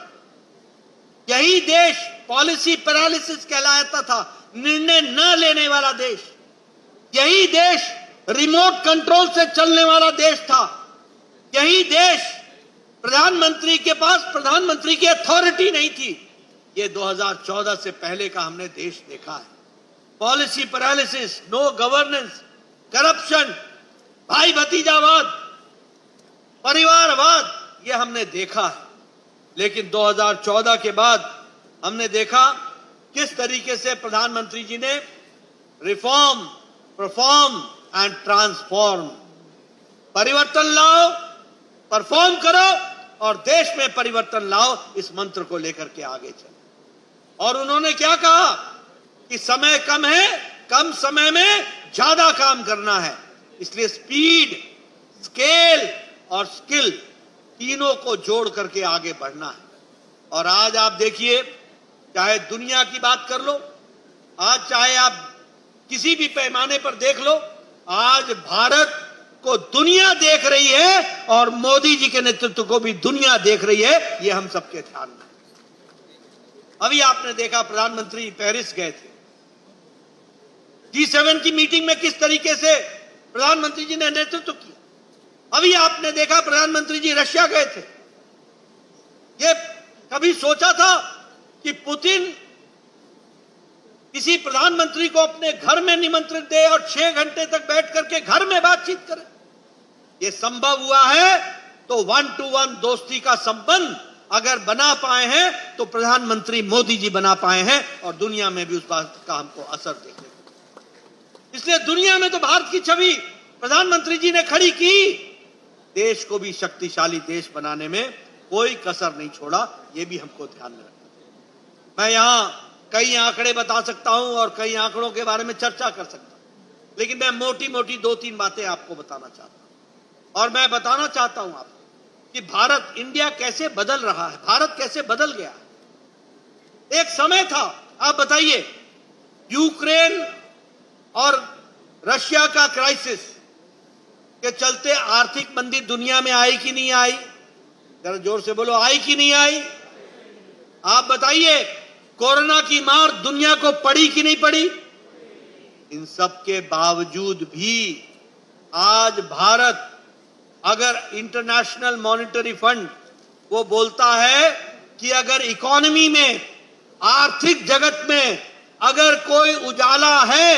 यही देश पॉलिसी पैरालिसिस कहलाता था, निर्णय न लेने वाला देश। यही देश रिमोट कंट्रोल से चलने वाला देश था। यही देश प्रधानमंत्री के पास प्रधानमंत्री की अथॉरिटी नहीं थी। ये 2014 से पहले का हमने देश देखा है। Policy paralysis, no governance, corruption, भाई भतीजावाद, परिवारवाद, ये हमने देखा है। लेकिन 2014 के बाद हमने देखा किस तरीके से प्रधानमंत्री जी ने रिफॉर्म, परफॉर्म एंड ट्रांसफॉर्म, परिवर्तन लाओ, परफॉर्म करो और देश में परिवर्तन लाओ, इस मंत्र को लेकर के आगे चलो। और उन्होंने क्या कहा कि समय कम है, कम समय में ज्यादा काम करना है, इसलिए स्पीड, स्केल और स्किल तीनों को जोड़ करके आगे बढ़ना है। और आज आप देखिए, चाहे दुनिया की बात कर लो, आज चाहे आप किसी भी पैमाने पर देख लो, आज भारत को दुनिया देख रही है और मोदी जी के नेतृत्व को भी दुनिया देख रही है। ये हम सबके ध्यान में। अभी आपने देखा प्रधानमंत्री पेरिस गए थे, G7 की मीटिंग में किस तरीके से प्रधानमंत्री जी ने नेतृत्व किया। अभी आपने देखा प्रधानमंत्री जी रशिया गए थे। ये कभी सोचा था कि पुतिन किसी प्रधानमंत्री को अपने घर में निमंत्रित दे और 6 घंटे तक बैठ करके घर में बातचीत करे। ये संभव हुआ है तो 1-to-1 दोस्ती का संबंध अगर बना पाए हैं तो प्रधानमंत्री मोदी जी बना पाए हैं और दुनिया में भी उस बात का हमको असर देखने को। इसलिए दुनिया में तो भारत की छवि प्रधानमंत्री जी ने खड़ी की। देश को भी शक्तिशाली देश बनाने में कोई कसर नहीं छोड़ा, ये भी हमको ध्यान में रखना। मैं यहां कई आंकड़े बता सकता हूं और कई आंकड़ों के बारे में चर्चा कर सकता हूं, लेकिन मैं मोटी मोटी 2-3 बातें आपको बताना चाहता हूं। और मैं बताना चाहता हूं आपको कि भारत, इंडिया कैसे बदल रहा है, भारत कैसे बदल गया। एक समय था, आप बताइए, यूक्रेन और रशिया का क्राइसिस के चलते आर्थिक मंदी दुनिया में आई कि नहीं आई? जरा जोर से बोलो, आई कि नहीं आई? आप बताइए, कोरोना की मार दुनिया को पड़ी कि नहीं पड़ी? इन सब के बावजूद भी आज भारत, अगर इंटरनेशनल मॉनेटरी फंड वो बोलता है कि अगर इकोनॉमी में, आर्थिक जगत में अगर कोई उजाला है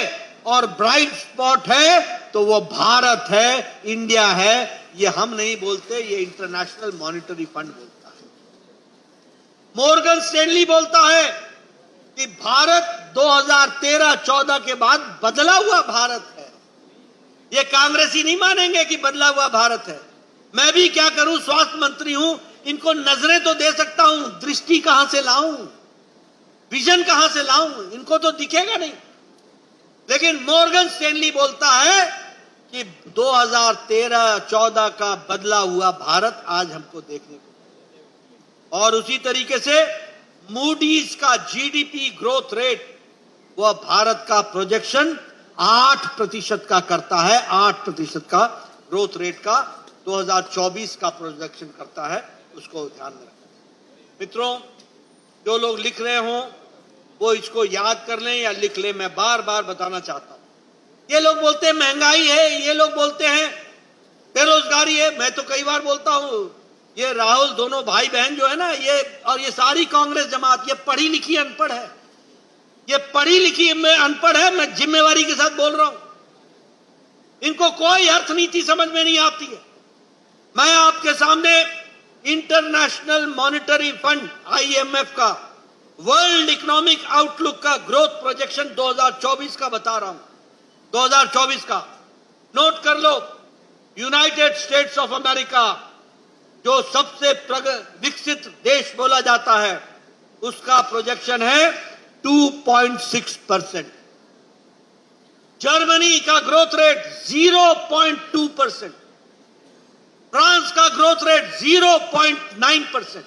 और ब्राइट स्पॉट है तो वो भारत है, इंडिया है। ये हम नहीं बोलते, ये इंटरनेशनल मॉनेटरी फंड बोलता है। मॉर्गन स्टैनली बोलता है कि भारत 2013-14 के बाद बदला हुआ भारत है। ये कांग्रेसी नहीं मानेंगे कि बदला हुआ भारत है। मैं भी क्या करूं, स्वास्थ्य मंत्री हूं, इनको नजरें तो दे सकता हूं, दृष्टि कहां से लाऊं, विजन कहां से लाऊं, इनको तो दिखेगा नहीं। लेकिन मॉर्गन स्टैनली बोलता है कि 2013-14 का बदला हुआ भारत आज हमको देखने को। और उसी तरीके से मूडीज का जीडीपी ग्रोथ रेट, वह भारत का प्रोजेक्शन 8% का करता है, 8% का ग्रोथ रेट का 2024 का प्रोजेक्शन करता है, उसको ध्यान में रखें। मित्रों, जो लोग लिख रहे हों वो इसको याद कर लें या लिख लें। मैं बार बार बताना चाहता हूं, ये लोग बोलते हैं महंगाई है, ये लोग बोलते हैं बेरोजगारी है। मैं तो कई बार बोलता हूं, ये राहुल दोनों भाई बहन जो है ना, ये और ये सारी कांग्रेस जमात, ये पढ़ी लिखी अनपढ़ है, ये पढ़ी लिखी में अनपढ़ है। मैं जिम्मेवारी के साथ बोल रहा हूं, इनको कोई अर्थनीति समझ में नहीं आती है। मैं आपके सामने इंटरनेशनल मॉनिटरी फंड IMF का वर्ल्ड इकोनॉमिक आउटलुक का ग्रोथ प्रोजेक्शन 2024 का बता रहा हूं, 2024 का नोट कर लो। यूनाइटेड स्टेट्स ऑफ अमेरिका, जो सबसे विकसित देश बोला जाता है, उसका प्रोजेक्शन है 2.6%। जर्मनी का ग्रोथ रेट 0.2%, फ्रांस का ग्रोथ रेट 0.9%,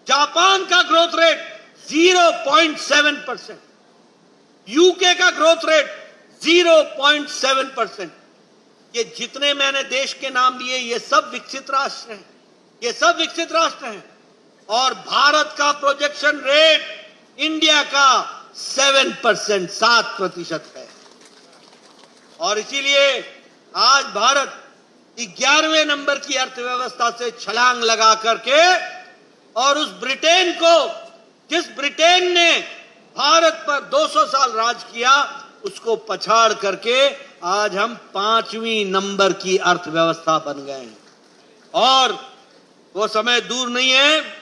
जापान का ग्रोथ रेट 0.7%, यूके का ग्रोथ रेट 0.7%। ये जितने मैंने देश के नाम लिए, ये सब विकसित राष्ट्र हैं, ये सब विकसित राष्ट्र हैं। और भारत का प्रोजेक्शन रेट इंडिया का 7%, 7% है। और इसीलिए आज भारत 11वें नंबर की अर्थव्यवस्था से छलांग लगा करके, और उस ब्रिटेन को, जिस ब्रिटेन ने भारत पर 200 साल राज किया, उसको पछाड़ करके आज हम 5वीं नंबर की अर्थव्यवस्था बन गए हैं। और वो समय दूर नहीं है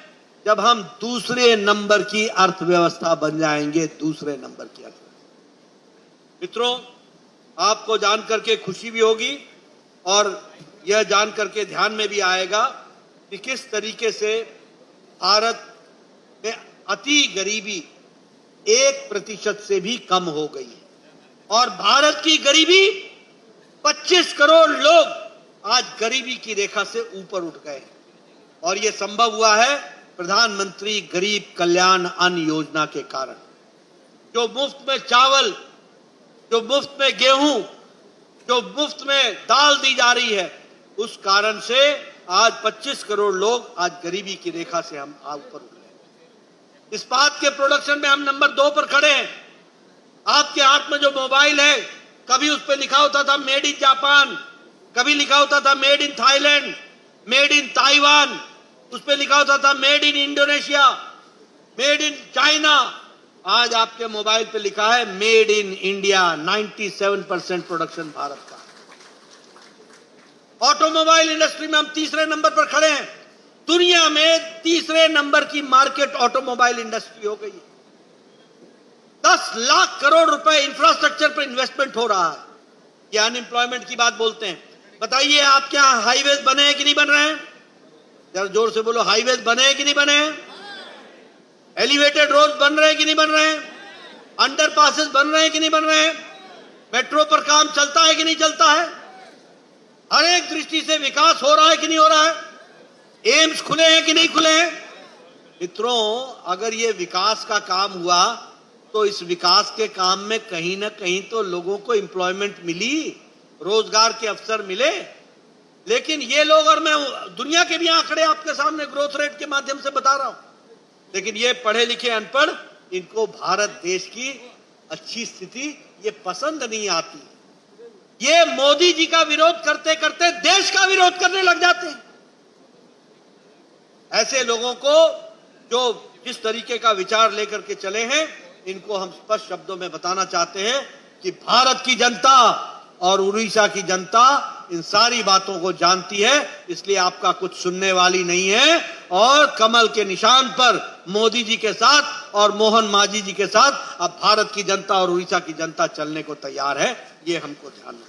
जब हम दूसरे नंबर की अर्थव्यवस्था बन जाएंगे, दूसरे नंबर की अर्थव्यवस्था। मित्रों, आपको जान करके खुशी भी होगी और यह जान करके ध्यान में भी आएगा कि किस तरीके से भारत में अति गरीबी 1% से भी कम हो गई है। और भारत की गरीबी, 25 करोड़ लोग आज गरीबी की रेखा से ऊपर उठ गए हैं। और यह संभव हुआ है प्रधानमंत्री गरीब कल्याण अन्न योजना के कारण। जो मुफ्त में चावल, जो मुफ्त में गेहूं, जो मुफ्त में दाल दी जा रही है, उस कारण से आज 25 करोड़ लोग आज गरीबी की रेखा से हम ऊपर उठ गए। इस्पात के प्रोडक्शन में हम नंबर 2 पर खड़े हैं। आपके हाथ में जो मोबाइल है, कभी उस पर लिखा होता था मेड इन जापान, कभी लिखा होता था made in Thailand, made in Taiwan, उस पर लिखा होता था made in Indonesia, made in China. आज आपके मोबाइल पे लिखा है made in India. 97% production Bharat का। ऑटोमोबाइल इंडस्ट्री में हम तीसरे नंबर पर खड़े हैं। दुनिया में तीसरे नंबर की मार्केट ऑटोमोबाइल इंडस्ट्री हो गई है। 10 लाख करोड़ रुपए इंफ्रास्ट्रक्चर पर इन्वेस्टमेंट हो रहा है। ये अनएम्प्लॉयमेंट की बात बोलते हैं। बताइए, आपके यहां हाईवेज बने हैं कि नहीं बन रहे हैं? जरा जोर से बोलो, हाईवेज बने हैं कि नहीं बने हैं? एलिवेटेड रोड बन रहे हैं कि नहीं बन रहे हैं? अंडरपासेस बन रहे हैं कि नहीं बन रहे हैं? मेट्रो पर काम चलता है कि नहीं चलता है? हर एक दृष्टि से विकास हो रहा है कि नहीं हो रहा है? एम्स खुले हैं कि नहीं खुले हैं? मित्रों, अगर ये विकास का काम हुआ तो इस विकास के काम में कहीं ना कहीं तो लोगों को एम्प्लॉयमेंट मिली, रोजगार के अवसर मिले। लेकिन ये लोग, और मैं दुनिया के भी आंकड़े आपके सामने ग्रोथ रेट के माध्यम से बता रहा हूं, लेकिन ये पढ़े लिखे अनपढ़, इनको भारत देश की अच्छी स्थिति ये पसंद नहीं आती। ये मोदी जी का विरोध करते करते देश का विरोध करने लग जाते हैं। ऐसे लोगों को, जो जिस तरीके का विचार लेकर के चले हैं, इनको हम स्पष्ट शब्दों में बताना चाहते हैं कि भारत की जनता और उड़ीसा की जनता इन सारी बातों को जानती है। इसलिए आपका कुछ सुनने वाली नहीं है। और कमल के निशान पर मोदी जी के साथ और मोहन मांझी जी के साथ अब भारत की जनता और उड़ीसा की जनता चलने को तैयार है। ये हमको ध्यान रखना।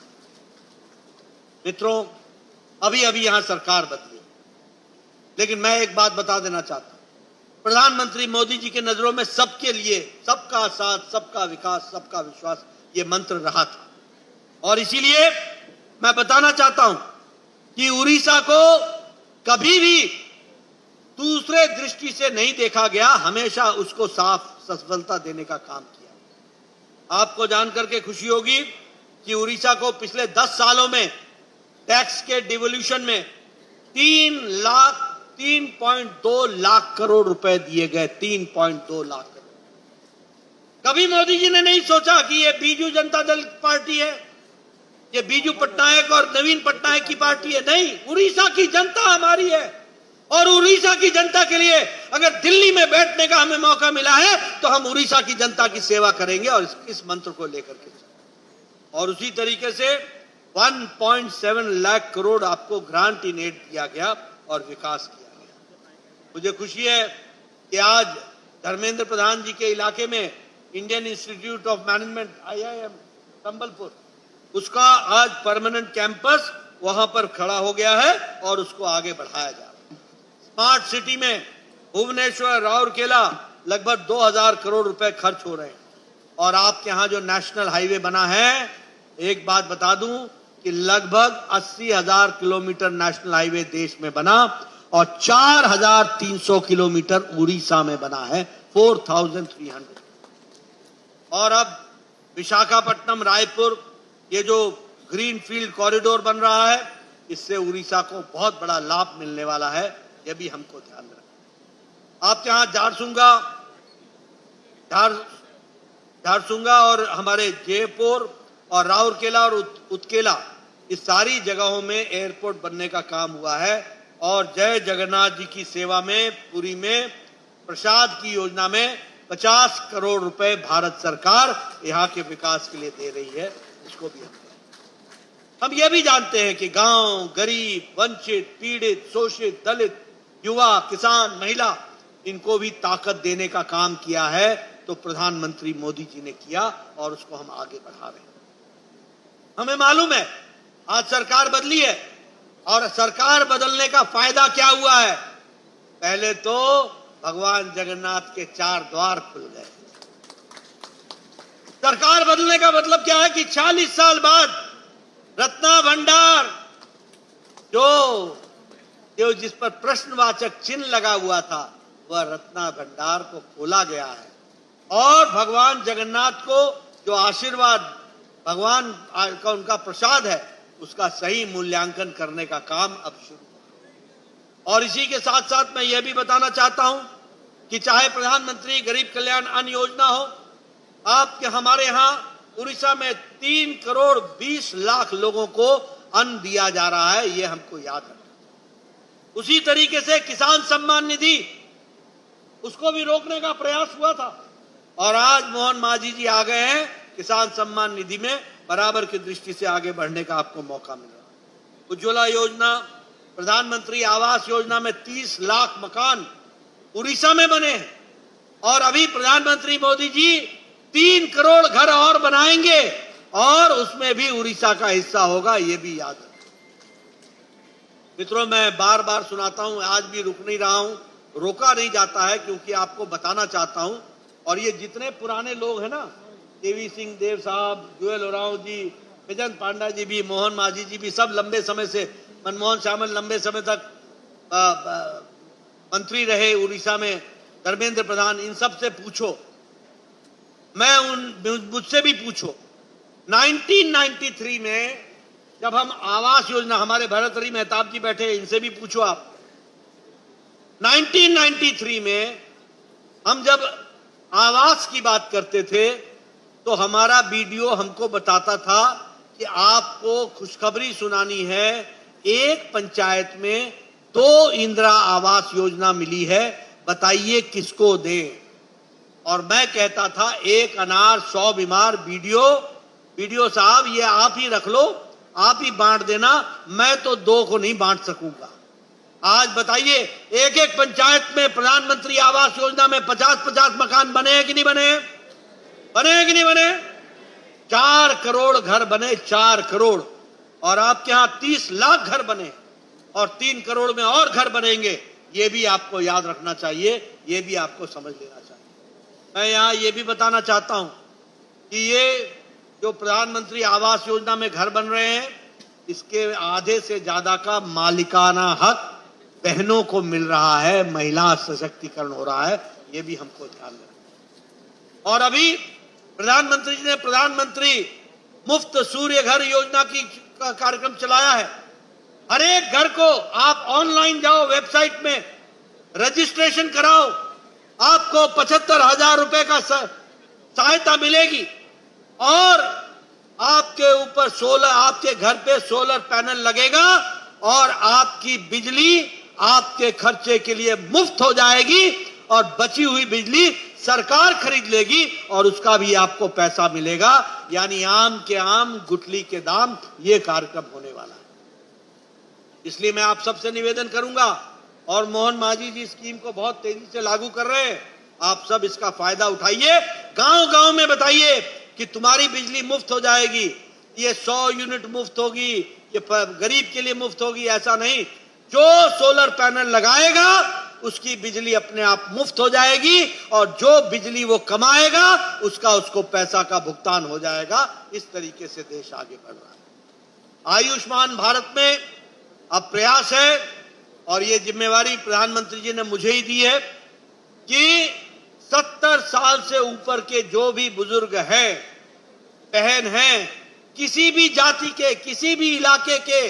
मित्रों, अभी अभी यहां सरकार बदली, लेकिन मैं एक बात बता देना चाहता हूं। प्रधानमंत्री मोदी जी के नजरों में सबके लिए सबका साथ, सबका विकास, सबका विश्वास, ये मंत्र रहा था। और इसीलिए मैं बताना चाहता हूं कि उड़ीसा को कभी भी दूसरे दृष्टि से नहीं देखा गया, हमेशा उसको साफ सफलता देने का काम किया। आपको जानकर के खुशी होगी कि उड़ीसा को पिछले 10 सालों में टैक्स के डिवोल्यूशन में 3.2 लाख करोड़ रुपए दिए गए। 3.2 लाख करोड़। कभी मोदी जी ने नहीं सोचा कि ये बीजू जनता दल पार्टी है, ये बीजू पटनायक और नवीन पटनायक की पार्टी है। नहीं, उड़ीसा की जनता हमारी है और उड़ीसा की जनता के लिए अगर दिल्ली में बैठने का हमें मौका मिला है तो हम उड़ीसा की जनता की सेवा करेंगे और इस मंत्र को लेकर के। और उसी तरीके से 1.7 लाख करोड़ आपको ग्रांट इन एड दिया गया और विकास किया गया। मुझे खुशी है कि आज धर्मेंद्र प्रधान जी के इलाके में Indian institute of management IIM Sambalpur, उसका आज परमानेंट कैंपस वहां पर खड़ा हो गया है और उसको आगे बढ़ाया जा रहा है। स्मार्ट सिटी में भुवनेश्वर, राउरकेला लगभग 2000 करोड़ रुपए खर्च हो रहे हैं। और आपके यहां जो नेशनल हाईवे बना है, एक बात बता दूं कि लगभग 80,000 किलोमीटर नेशनल हाईवे देश में बना और 4,300 किलोमीटर उड़ीसा में बना है। 4,300। और अब विशाखापट्टनम रायपुर ये जो ग्रीन फील्ड कॉरिडोर बन रहा है, इससे उड़ीसा को बहुत बड़ा लाभ मिलने वाला है। यह भी हमको ध्यान रखना। आपके यहां झारसुंगा और हमारे जयपुर और राउरकेला और उत्केला, इस सारी जगहों में एयरपोर्ट बनने का काम हुआ है। और जय जगन्नाथ जी की सेवा में पुरी में प्रसाद की योजना में 50 करोड़ रुपए भारत सरकार यहाँ के विकास के लिए दे रही है। इसको भी हम ये भी जानते हैं कि गांव, गरीब, वंचित, पीड़ित, शोषित, दलित, युवा, किसान, महिला, इनको भी ताकत देने का काम किया है तो प्रधानमंत्री मोदी जी ने किया और उसको हम आगे बढ़ा रहे हैं। हमें मालूम है आज सरकार बदली है और सरकार बदलने का फायदा क्या हुआ है। पहले तो भगवान जगन्नाथ के 4 द्वार खुल गए। सरकार बदलने का मतलब क्या है कि 40 साल बाद रत्ना भंडार जो जिस पर प्रश्नवाचक चिन्ह लगा हुआ था, वह रत्ना भंडार को खोला गया है। और भगवान जगन्नाथ को जो आशीर्वाद भगवान का उनका प्रसाद है, उसका सही मूल्यांकन करने का काम अब शुरू हुआ। और इसी के साथ साथ मैं यह भी बताना चाहता हूं कि चाहे प्रधानमंत्री गरीब कल्याण अन्न योजना हो, आपके हमारे यहां उड़ीसा में 3 करोड़ 20 लाख लोगों को अन्न दिया जा रहा है, यह हमको याद रखना। उसी तरीके से किसान सम्मान निधि, उसको भी रोकने का प्रयास हुआ था और आज मोहन मांझी जी आ गए हैं। किसान सम्मान निधि में बराबर की दृष्टि से आगे बढ़ने का आपको मौका मिल रहा है। उज्ज्वला योजना, प्रधानमंत्री आवास योजना में 30 लाख मकान उड़ीसा में बने हैं और अभी प्रधानमंत्री मोदी जी 3 करोड़ घर और बनाएंगे और उसमें भी उड़ीसा का हिस्सा होगा, यह भी याद रखें। मित्रों, मैं बार बार सुनाता हूं, आज भी रुक नहीं रहा हूं, रोका नहीं जाता है क्योंकि आपको बताना चाहता हूं। और ये जितने पुराने लोग हैं ना, देवी सिंह देव साहब, जुएल ओरांव जी, बैजयंत पांडा जी भी, मोहन मांझी जी भी, सब लंबे समय से, मनमोहन श्यामल लंबे समय तक मंत्री रहे उड़ीसा में, धर्मेंद्र प्रधान, इन सब से पूछो, मुझसे भी पूछो। 1993 में जब हम आवास योजना, हमारे भरतहरि मेहताब जी बैठे, इनसे भी पूछो आप। 1993 में हम जब आवास की बात करते थे तो हमारा बीडीओ हमको बताता था कि आपको खुशखबरी सुनानी है, एक पंचायत में 2 इंदिरा आवास योजना मिली है, बताइए किसको दें। और मैं कहता था, एक अनार 100 बीमार। बीडीओ साहब, ये आप ही रख लो, आप ही बांट देना, मैं तो 2 को नहीं बांट सकूंगा। आज बताइए, एक पंचायत में प्रधानमंत्री आवास योजना में 50-50 मकान बने हैं कि नहीं बने? बने हैं कि नहीं बने? 4 करोड़ घर बने, 4 करोड़। और आपके यहां 30 लाख घर बने और 3 करोड़ में और घर बनेंगे। ये भी आपको याद रखना चाहिए, ये भी आपको समझ लेना चाहिए। मैं यहां ये भी बताना चाहता हूं कि ये जो प्रधानमंत्री आवास योजना में घर बन रहे हैं, इसके आधे से ज्यादा का मालिकाना हक बहनों को मिल रहा है, महिला सशक्तिकरण हो रहा है, ये भी हमको ध्यान रखना। और अभी प्रधानमंत्री जी ने प्रधानमंत्री मुफ्त सूर्य घर योजना की कार्यक्रम चलाया है। हर एक घर को आप ऑनलाइन जाओ, वेबसाइट में रजिस्ट्रेशन कराओ, आपको 75,000 रुपए का सहायता मिलेगी और आपके ऊपर आपके घर पे सोलर पैनल लगेगा और आपकी बिजली आपके खर्चे के लिए मुफ्त हो जाएगी और बची हुई बिजली सरकार खरीद लेगी और उसका भी आपको पैसा मिलेगा। यानी आम के आम गुठली के दाम, ये कार्यक्रम होने वाला है। इसलिए मैं आप सबसे निवेदन करूंगा, और मोहन मांझी जी स्कीम को बहुत तेजी से लागू कर रहे हैं, आप सब इसका फायदा उठाइए, गांव-गांव में बताइए कि तुम्हारी बिजली मुफ्त हो जाएगी, ये 100 यूनिट मुफ्त होगी, ये गरीब के लिए मुफ्त होगी। ऐसा नहीं, जो सोलर पैनल लगाएगा उसकी बिजली अपने आप मुफ्त हो जाएगी और जो बिजली वो कमाएगा उसको पैसा का भुगतान हो जाएगा। इस तरीके से देश आगे बढ़ रहा है। आयुष्मान भारत में अब प्रयास है और ये जिम्मेवारी प्रधानमंत्री जी ने मुझे ही दी है कि 70 साल से ऊपर के जो भी बुजुर्ग हैं, बहन हैं, किसी भी जाति के, किसी भी इलाके के,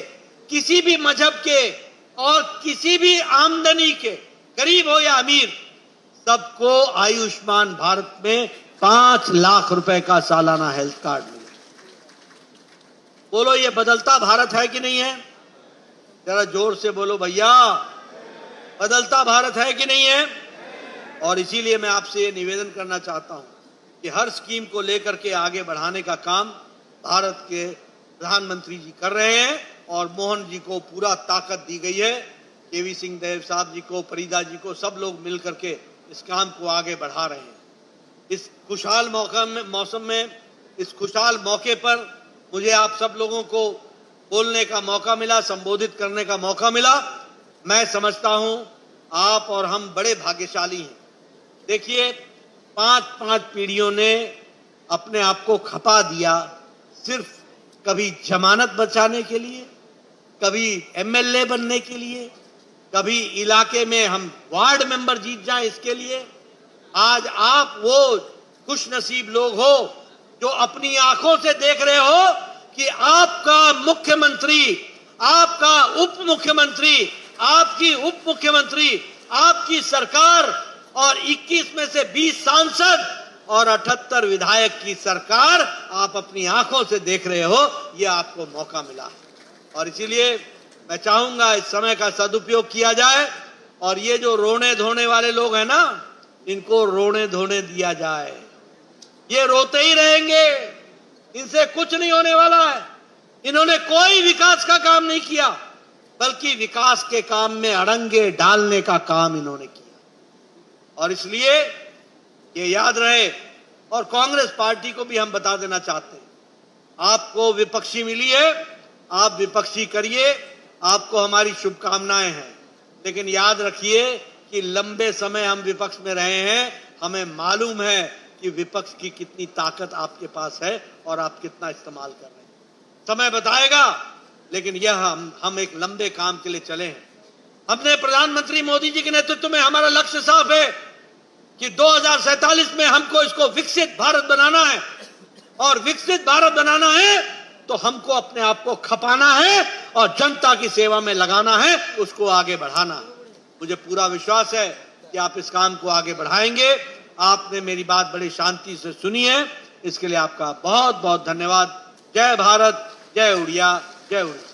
किसी भी मजहब के और किसी भी आमदनी के, गरीब हो या अमीर, सबको आयुष्मान भारत में 5 लाख रुपए का सालाना हेल्थ कार्ड मिले। बोलो, ये बदलता भारत है कि नहीं है? जरा जोर से बोलो भैया, बदलता भारत है कि नहीं है? और इसीलिए मैं आपसे ये निवेदन करना चाहता हूं कि हर स्कीम को लेकर के आगे बढ़ाने का काम भारत के प्रधानमंत्री जी कर रहे हैं और मोहन जी को पूरा ताकत दी गई है। केवी सिंह देव साहब जी को, फरीदा जी को, सब लोग मिलकर के इस काम को आगे बढ़ा रहे हैं। इस खुशहाल मौसम में, इस खुशहाल मौके पर मुझे आप सब लोगों को बोलने का मौका मिला, संबोधित करने का मौका मिला। मैं समझता हूं आप और हम बड़े भाग्यशाली हैं। देखिए, 5 पीढ़ियों ने अपने आप को खपा दिया, सिर्फ कभी जमानत बचाने के लिए, कभी एमएलए बनने के लिए, कभी इलाके में हम वार्ड मेंबर जीत जाएं इसके लिए। आज आप वो खुशनसीब लोग हो जो अपनी आंखों से देख रहे हो कि आपका मुख्यमंत्री, आपका उप मुख्यमंत्री, आपकी उप मुख्यमंत्री, आपकी सरकार और 21 में से 20 सांसद और 78 विधायक की सरकार आप अपनी आंखों से देख रहे हो। ये आपको मौका मिला और इसीलिए मैं चाहूंगा इस समय का सदुपयोग किया जाए और ये जो रोने धोने वाले लोग हैं ना, इनको रोने धोने दिया जाए। ये रोते ही रहेंगे, इनसे कुछ नहीं होने वाला है। इन्होंने कोई विकास का काम नहीं किया, बल्कि विकास के काम में अड़ंगे डालने का काम इन्होंने किया। और इसलिए ये याद रहे, और कांग्रेस पार्टी को भी हम बता देना चाहते हैं, आपको विपक्षी मिली है, आप विपक्षी करिए, आपको हमारी शुभकामनाएं हैं। लेकिन याद रखिए कि लंबे समय हम विपक्ष में रहे हैं, हमें मालूम है कि विपक्ष की कितनी ताकत आपके पास है और आप कितना इस्तेमाल कर रहे हैं। समय बताएगा, लेकिन यह हम एक लंबे काम के लिए चले हैं। हमने प्रधानमंत्री मोदी जी के नेतृत्व में हमारा लक्ष्य साफ है कि 2047 में हमको इसको विकसित भारत बनाना है और विकसित भारत बनाना है तो हमको अपने आप को खपाना है और जनता की सेवा में लगाना है, उसको आगे बढ़ाना है। मुझे पूरा विश्वास है कि आप इस काम को आगे बढ़ाएंगे। आपने मेरी बात बड़ी शांति से सुनी है, इसके लिए आपका बहुत बहुत धन्यवाद। जय भारत, जय उड़िया, जय उड़िया।